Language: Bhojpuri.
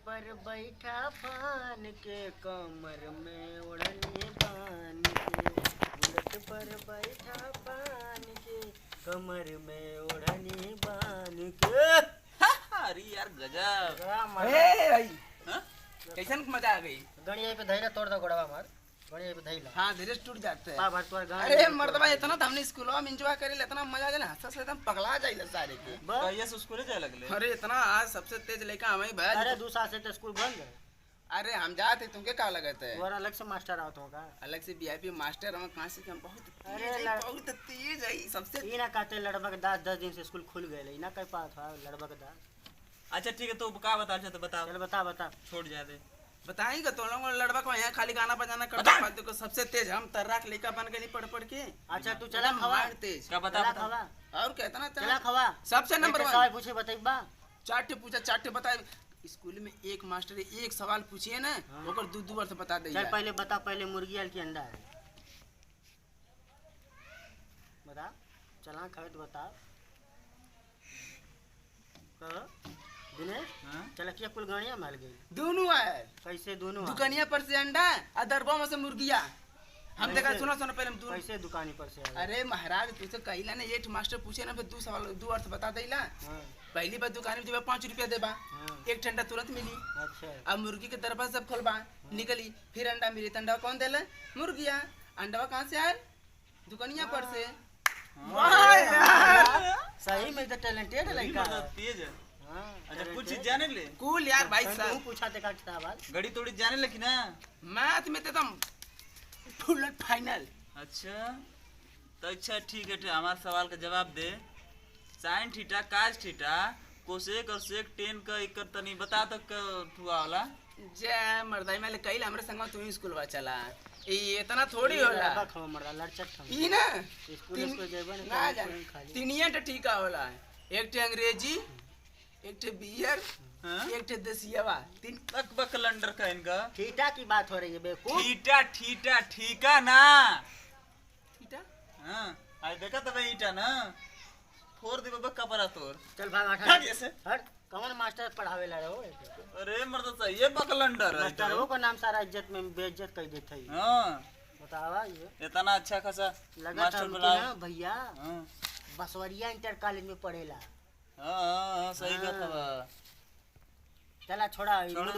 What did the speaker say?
पर बैठा फान के कमर में ओढ़नी बान के, उलट पर बैठा फान के कमर में ओढ़नी बान के। अरे यार गजब। भाई कैसन मजा आ गई। गणिया पे धैला तोड़ दो गोड़वा मार, गणिया पे धैला। हाँ धीरे टूट जाते पा हैं। भर तोड़ गाड़ी। अरे मर्दबा इतना तो हमने स्कूल में एंजॉय करे इतना मजा आ ना, हंस एकदम पगला जाइले सारे के। कहिया से स्कूल जाए लगले? अरे इतना आज सबसे तेज लड़का हमें भाई। अरे दूसरा से तो स्कूल बंद है। अरे हम जाते तुमके का लगते है? और अलग से मास्टर आवत होगा। अलग से वीआईपी मास्टर हम कहां से, हम बहुत अरे तेज है, लड़- बहुत तेज है सबसे। ई ना कहते लड़बा के 10 दिन से स्कूल खुल गए, ना कह पात था लड़बा के 10। अच्छा ठीक है, तो का बता तो बताओ। चल बता बता। छोड़ जा दे। बताएंगे तो लोग लड़बा को यहाँ खाली गाना बजाना करता है, को सबसे तेज हम तर्राक लड़का बन गए पढ़ पढ़ के। अच्छा तू चला खवा, मार तेज। का बता चला बता। खवा, और कहता ना चला खवा। सबसे नंबर सवाल 1। पूछे बताइबा। चार्टे पूछा, चार्टे बताए। स्कूल में एक मास्टर एक सवाल पूछिए ना, ओकर दू बार से बता दे। चल पहले बता, पहले मुर्गी आल की अंडा है बता। चला खाए तो बता। दिनेश हां चल किया कुल गाड़ियां माल गई। दोनों है। कैसे दोनों? दुकानिया पर से अंडा और दरबा में से मुर्गिया। हम देखा, सुनो सुनो पहले हम दू। कैसे दुकानी पर से? अरे महाराज तुझसे कहिला ना, एक मास्टर पूछे ना, फिर दू सवाल दू अर्थ बता देला। हाँ, पहली बार दुकान में देबा 5 रुपया देबा, हाँ, एक ठंडा तुरंत मिली। अच्छा अब मुर्गी के दरवाजा सब खोलबा, निकली, फिर अंडा मिली। तो अंडा कौन देला? मुर्गिया। अंडा कहाँ से आयल? दुकानिया पर से। वाह यार, सही में तो टैलेंटेड ये लड़का मतलब है। तेज है। हाँ, अच्छा कुछ talented। चीज जाने ले? कूल यार भाई तू साहब। पूछा देखा सवाल। गड़ी तोड़ी जाने ले कि ना? मैथ में तो एकदम फुल फाइनल। अच्छा तो अच्छा ठीक है, हमारे सवाल का जवाब दे। Sine theta cos theta cosec और सेक टेन का एकर तनी बता तो हुआ वाला। जय मर्दाई मैंने कही हमरे संग तू ही स्कूल चला। ये इतना थोड़ी होला। लड़का खाओ मर्दा, लड़चट खाओ। ई ना स्कूल को जेबन ना जाने तीनिया तो ठीक होला। एक ठे अंग्रेजी, एक ठे बियर, हाँ? एक ठे देसियावा। तीन बक बक लंडर का इनका। ठीटा की बात हो रही है बेवकूफ। ठीटा ठीटा ठीका ना। ठीटा हाँ आज देखा तो भाई ईटा ना फोर दे बक्का परा तोर। चल भाग भाग हट ऐसे। हट। कौन मास्टर पढ़ावे ला रहे हो? अरे मर्द सही है बक लंडर है मास्टर तो। को नाम सारा इज्जत में बेइज्जत कर देते है। हाँ बतावा ये इतना अच्छा खासा लगा था मास्टर हमके बुलाओ। ना भैया हाँ बसवरिया इंटर कॉलेज में पढ़ेला। हाँ हाँ, सही हाँ। कहा। चला छोड़ा छोड़